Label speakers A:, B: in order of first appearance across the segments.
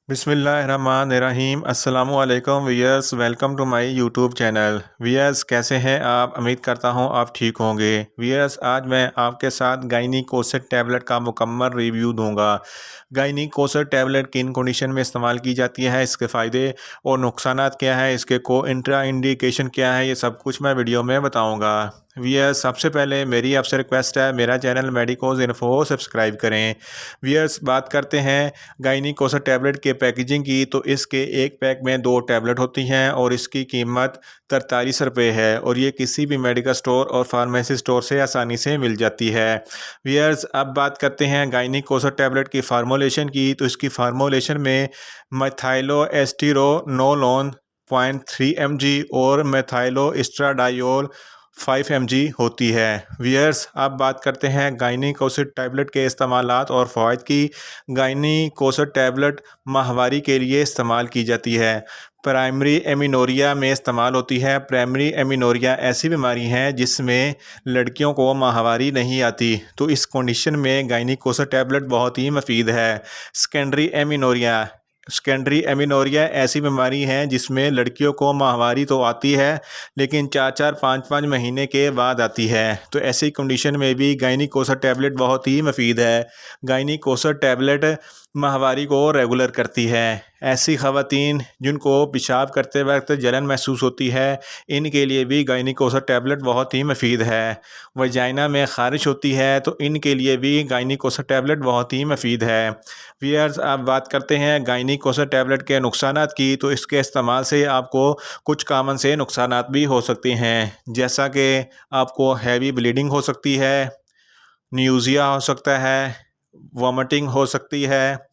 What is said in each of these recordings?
A: बिस्मिल्लाहिर्रहमानिर्रहीम अस्सलामुअलैकुम viewers, welcome to my YouTube channel. Viewers, कैसे हैं आप? उम्मीद करता हूं आप ठीक होंगे। वियर्स, आज मैं आपके साथ गायनीकोसेट टैबलेट का मुकम्मल रिव्यू दूंगा। गायनीकोसेट टैबलेट किन कंडीशन में इस्तेमाल की जाती है, इसके फ़ायदे और नुकसानात क्या है, इसके को इंट्रा इंडिकेशन क्या है, ये सब कुछ मैं वीडियो में बताऊँगा। वियर्स, सबसे पहले मेरी आपसे रिक्वेस्ट है, मेरा चैनल मेडिकोज इन्फो सब्सक्राइब करें। वियर्स, बात करते हैं गायनीकोसेट टैबलेट के पैकेजिंग की, तो इसके एक पैक में 2 टैबलेट होती हैं और इसकी कीमत 43 रुपये है और ये किसी भी मेडिकल स्टोर और फार्मेसी स्टोर से आसानी से मिल जाती है। वियर्स, अब बात करते हैं गायनीकोसेट टैबलेट की फार्मूलेशन की, तो इसकी फार्मूलेशन में मेथाइलोएस्टिरोनोलोन 0.3 mg और मेथाइलो एस्ट्राडायोल 5 mg होती है। वियर्स, अब बात करते हैं गायनीकोसेट टैबलेट के इस्तेमालात और फ़वाइद की। गायनीकोसेट टैबलेट माहवारी के लिए इस्तेमाल की जाती है। प्राइमरी एमिनोरिया में इस्तेमाल होती है। प्राइमरी एमिनोरिया ऐसी बीमारी है जिसमें लड़कियों को माहवारी नहीं आती, तो इस कंडीशन में गायनीकोसेट टैबलेट बहुत ही मुफीद है। सेकेंडरी एमिनोरिया ऐसी बीमारी है जिसमें लड़कियों को माहवारी तो आती है लेकिन 4-4 5-5 महीने के बाद आती है, तो ऐसी कंडीशन में भी गायनीकोसेट टैबलेट बहुत ही मुफीद है। गायनीकोसेट टैबलेट माहवारी को रेगुलर करती है। ऐसी ख़वातीन जिनको पेशाब करते वक्त जलन महसूस होती है, इनके लिए भी गायनीकोसेट टैबलेट बहुत ही मुफीद है। वजाइना में ख़ारिश होती है तो इनके लिए भी गायनीकोसेट टैबलेट बहुत ही मुफीद है। वियर्स, आप बात करते हैं गायनीकोसेट टैबलेट के नुकसानात की, तो इसके इस्तेमाल से आपको कुछ कॉमन से नुकसानात भी हो सकते हैं, जैसा कि आपको हैवी ब्लीडिंग हो सकती है, न्यूज़िया हो सकता है, वॉमिटिंग हो सकती है,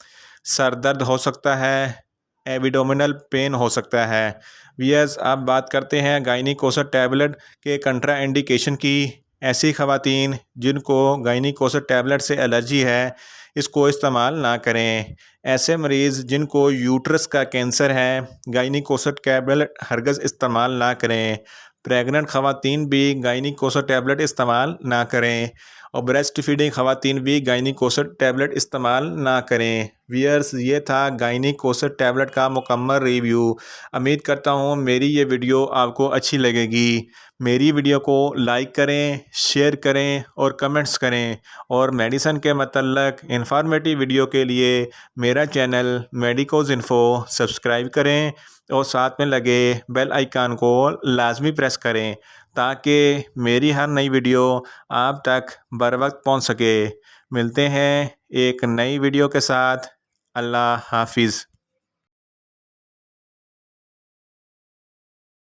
A: सर दर्द हो सकता है, एब्डोमिनल पेन हो सकता है। वियर्स, अब बात करते हैं गायनीकोसेट टैबलेट के कंट्रा इंडिकेशन की। ऐसी ख़वातीन जिनको गायनीकोसेट टैबलेट से एलर्जी है, इसको इस्तेमाल ना करें। ऐसे मरीज़ जिनको यूट्रस का कैंसर है, गायनीकोसेट टैबलेट हरगज़ इस्तेमाल ना करें। प्रेग्नेंट ख़वातीन भी गायनीकोसेट टैबलेट इस्तेमाल ना करें और ब्रेस्ट फीडिंग ख़वातीन भी गायनीकोसेट टैबलेट इस्तेमाल ना करें। वियर्स, ये था गायनीकोसेट टैबलेट का मुकम्मल रिव्यू। उम्मीद करता हूँ मेरी ये वीडियो आपको अच्छी लगेगी। मेरी वीडियो को लाइक करें, शेयर करें और कमेंट्स करें, और मेडिसिन के मतलब इंफॉर्मेटिव वीडियो के लिए मेरा चैनल मेडिकोज इन्फो सब्सक्राइब करें और साथ में लगे बेल आइकन को लाजमी प्रेस करें ताकि मेरी हर नई वीडियो आप तक बर वक्त पहुँच सके। मिलते हैं एक नई वीडियो के साथ। अल्लाह हाफिज़।